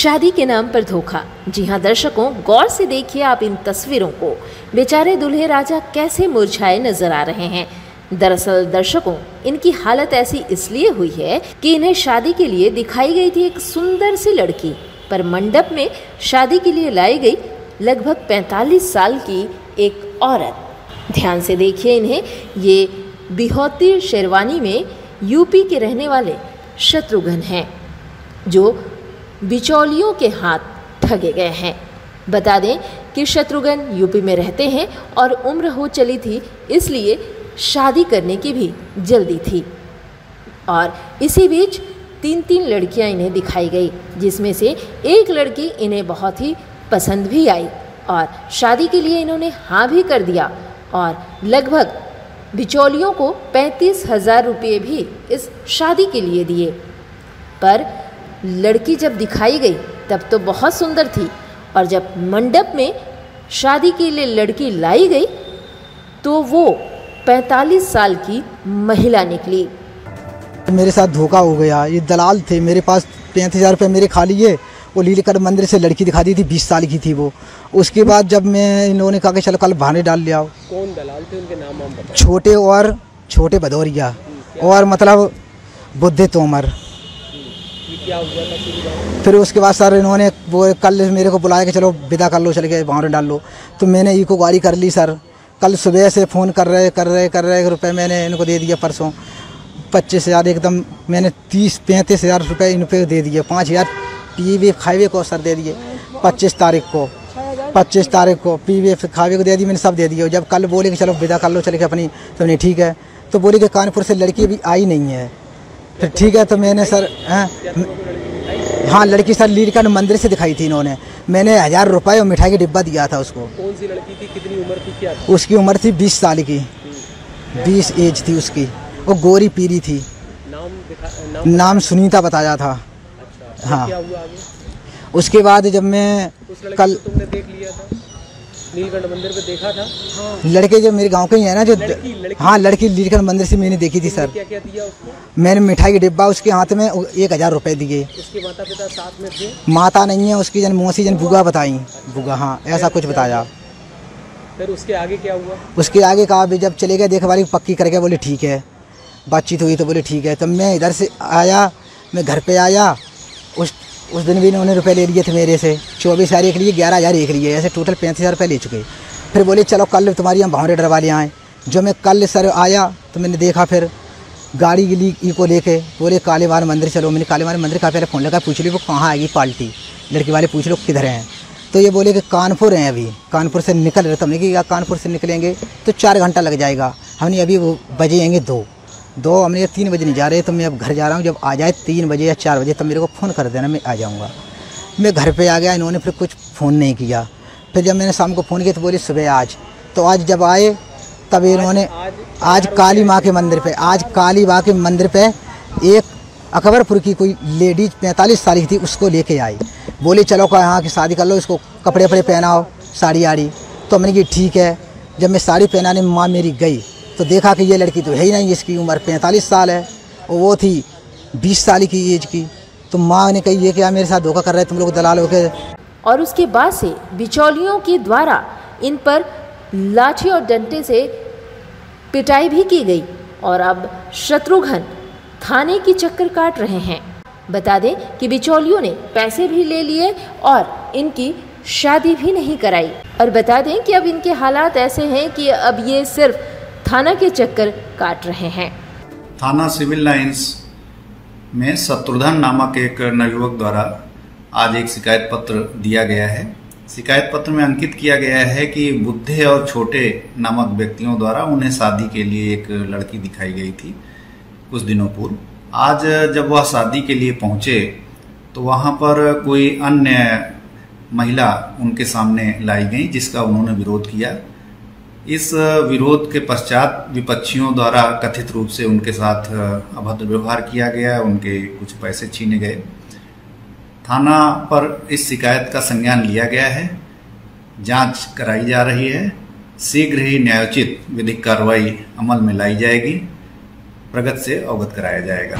शादी के नाम पर धोखा। जी हां दर्शकों, गौर से देखिए आप इन तस्वीरों को। बेचारे दूल्हे राजा कैसे मुरझाए नजर आ रहे हैं। दरअसल दर्शकों, इनकी हालत ऐसी इसलिए हुई है कि इन्हें शादी के लिए दिखाई गई थी एक सुंदर सी लड़की, पर मंडप में शादी के लिए लाई गई लगभग 45 साल की एक औरत। ध्यान से देखिए इन्हें। ये बिहौती शेरवानी में यूपी के रहने वाले शत्रुघ्न हैं, जो बिचौलियों के हाथ ठगे गए हैं। बता दें कि शत्रुघ्न यूपी में रहते हैं और उम्र हो चली थी, इसलिए शादी करने की भी जल्दी थी। और इसी बीच 3 लड़कियां इन्हें दिखाई गई, जिसमें से एक लड़की इन्हें बहुत ही पसंद भी आई और शादी के लिए इन्होंने हाँ भी कर दिया और लगभग बिचौलियों को 35,000 रुपये भी इस शादी के लिए दिए। पर लड़की जब दिखाई गई तब तो बहुत सुंदर थी, और जब मंडप में शादी के लिए लड़की लाई गई तो वो 45 साल की महिला निकली। मेरे साथ धोखा हो गया। ये दलाल थे, मेरे पास 35,000 रुपये मेरे खा लिए। वो लीलकंठ मंदिर से लड़की दिखा दी थी, 20 साल की थी वो। उसके बाद जब मैं इन लोगों ने कहा कि चलो कल बहाने डाल ले आओ। कौन दलाल थे, उनके नाम हम बताएं। छोटे भदौरिया और मतलब बुद्धे तोमर। क्या हुआ था फिर उसके बाद सर इन्होंने वो कल मेरे को बुलाया कि चलो विदा कर लो, चल के बहाने डाल लो। तो मैंने इको गाड़ी कर ली सर। कल सुबह से फ़ोन कर रहे रुपए मैंने इनको दे दिया। परसों 25,000 एकदम मैंने 35,000 रुपये इन पे दे दिए। 5,000 पीवे खावे को सर दे दिए। 25 तारीख को पीवे खावे को दे दी मैंने, सब दे दिए। जब कल बोले कि चलो विदा कर लो, चले के अपनी, तो नहीं ठीक है। तो बोले कि कानपुर से लड़की अभी आई नहीं है। फिर ठीक है, तो मैंने सर हाँ लड़की सर लीलकंठ मंदिर से दिखाई थी इन्होंने। मैंने 1,000 रुपये और मिठाई का डिब्बा दिया था उसको। कौन सी लड़की थी, कितनी उम्र थी, क्या थी? उसकी उम्र थी 20 साल की, 20 एज थी उसकी। वो गोरी पीली थी। नाम सुनीता बताया था। अच्छा, हाँ। क्या हुआ आगे? उसके बाद जब मैं कल तुमने देख लिया था, नीलकंठ मंदिर पे देखा था? हाँ। लड़के जो मेरे गांव के ही है ना, जो हाँ लड़की लीलकंठ मंदिर से मैंने देखी थी सर। क्या क्या दिया उसको? मैंने मिठाई के डिब्बा उसके हाथ में 1,000 रुपये दिए। उसके माता पिता साथ में थे? माता नहीं है उसकी, जन मौसी जन बुआ बताई, बुआ हाँ ऐसा कुछ बताया। फिर उसके आगे क्या हुआ? उसके आगे कहा भी जब चले गए देख वाली पक्की करके, बोले ठीक है। बातचीत हुई तो बोले ठीक है। तब मैं इधर से आया, मैं घर पे आया। उस दिन भी इन्होंने रुपए ले लिए थे मेरे से। 24,000 एक लिए, 11,000 एक लिए, ऐसे टोटल 35,000 रुपये ले चुके। फिर बोले चलो कल तुम्हारी हम भावरे डरवा ले आएँ। जो मैं कल सर आया तो मैंने देखा, फिर गाड़ी ली को लेके बोले कालीवार मंदिर चलो। मैंने कालीवार मंदिर का पहले फ़ोन लगा, पूछ ली वो कहाँ आएगी पार्टी। लड़की वाले पूछ लो किधर हैं, तो ये बोले कि कानपुर हैं, अभी कानपुर से निकल रहे। तो हमने कहा कानपुर से निकलेंगे तो 4 घंटा लग जाएगा। हमने अभी वो बजे आएंगे 2 हमने 3 बजे नहीं जा रहे, तो मैं अब घर जा रहा हूँ। जब आ जाए 3 बजे या 4 बजे तब मेरे को फ़ोन कर देना, मैं आ जाऊँगा। मैं घर पे आ गया। इन्होंने फिर कुछ फ़ोन नहीं किया। फिर जब मैंने शाम को फ़ोन किया तो बोले सुबह आज। तो आज जब आए तब इन्होंने आज काली माँ के मंदिर पे एक अकबरपुर की कोई लेडीज 45 साल की थी, उसको लेके आई। बोली चलो का यहाँ की शादी कर लो, इसको कपड़े वपड़े पहनाओ, साड़ी आड़ी। तो मैंने कहा ठीक है। जब मैं साड़ी पहनाने माँ मेरी गई तो देखा कि ये लड़की तो है ही नहीं, इसकी उम्र 45 साल है और वो थी 20 साल की एज की। तो माँ ने कही ये क्या मेरे साथ धोखा कर रहे तुम लोग दलाल हो के। और उसके बाद से बिचौलियों के द्वारा इन पर लाठी और डंडे से पिटाई भी की गई और अब शत्रुघ्न थाने की चक्कर काट रहे हैं। बता दें कि बिचौलियों ने पैसे भी ले लिए और इनकी शादी भी नहीं कराई। और बता दें कि अब इनके हालात ऐसे हैं कि अब ये सिर्फ थाना के चक्कर काट रहे हैं। थाना सिविल लाइंस में शत्रुघ्न नामक एक नवयुवक द्वारा आज एक शिकायत पत्र दिया गया है। शिकायत पत्र में अंकित किया गया है कि बुद्धे और छोटे नामक व्यक्तियों द्वारा उन्हें शादी के लिए एक लड़की दिखाई गई थी कुछ दिनों पूर्व। आज जब वह शादी के लिए पहुंचे तो वहां पर कोई अन्य महिला उनके सामने लाई गई, जिसका उन्होंने विरोध किया। इस विरोध के पश्चात विपक्षियों द्वारा कथित रूप से उनके साथ अभद्र व्यवहार किया गया, उनके कुछ पैसे छीने गए। थाना पर इस शिकायत का संज्ञान लिया गया है, जांच कराई जा रही है। शीघ्र ही न्यायोचित विधिक कार्रवाई अमल में लाई जाएगी, प्रगति से अवगत कराया जाएगा।